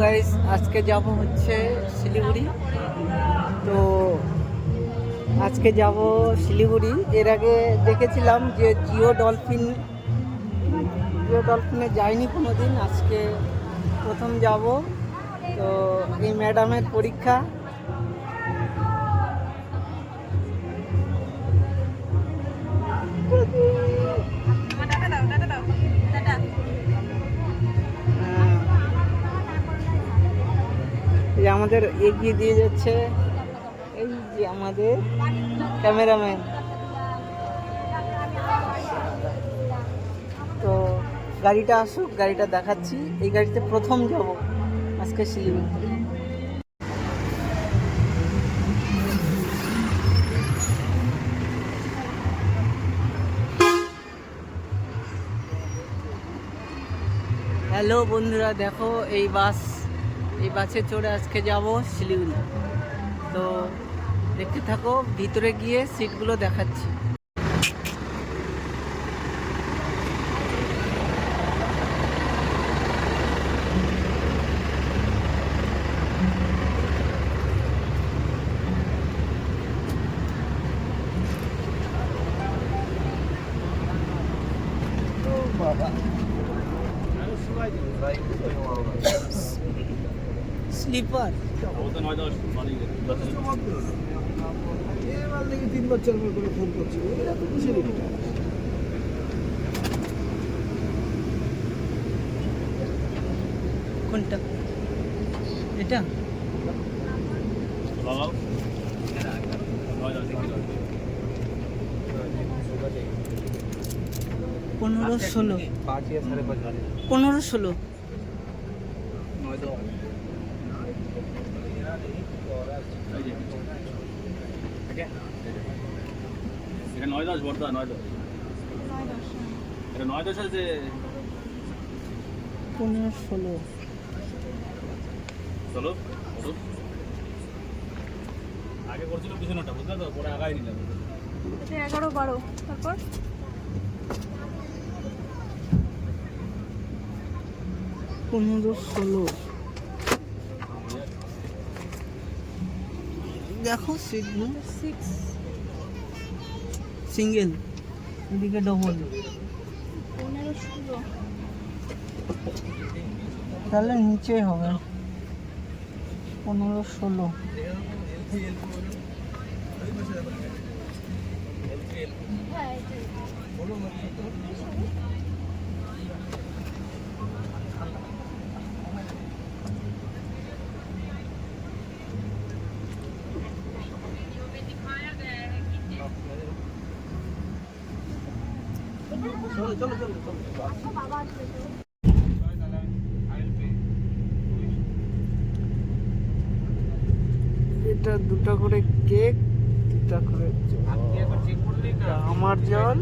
Guys, আজকে যাব হচ্ছে শিলিগুড়ি। তো আজকে যাব শিলিগুড়ি। এর আগে দেখেছিলাম যে জিও ডলফিনে যাইনি কোনো দিন, আজকে প্রথম যাব। তো এই ম্যাডামের পরীক্ষা। এই আমাদের এগিয়ে দিয়ে যাচ্ছে এই যে আমাদের ক্যামেরাম্যান। তো গাড়িটা আসুক, গাড়িটা দেখাচ্ছি। এই গাড়িতে প্রথম যাব আজকে শিলিগুড়ি। হ্যালো বন্ধুরা, দেখো এই বাসে চড়ে আজকে যাব শিলিগুড়ি। তো দেখতে থাকো, ভিতরে গিয়ে সিটগুলো দেখাচ্ছি। স্লিপার কোনটা? এটা 15-16 15-16 9-10 বর্তা 9-10 এটা 9-10 আছে 15-16 চলো আগে করছিল পিছনেটা, বুঝলে তো, পরে আগাই নিলাম। এটা 11-12 তারপর 15-16 দেখো সিট 6 সিঙ্গেল, এদিকে ডবল। 15-16 তাহলে নিচে হবে 15-16। এটা 2টা করে কেক, 2টা করে আমার জল।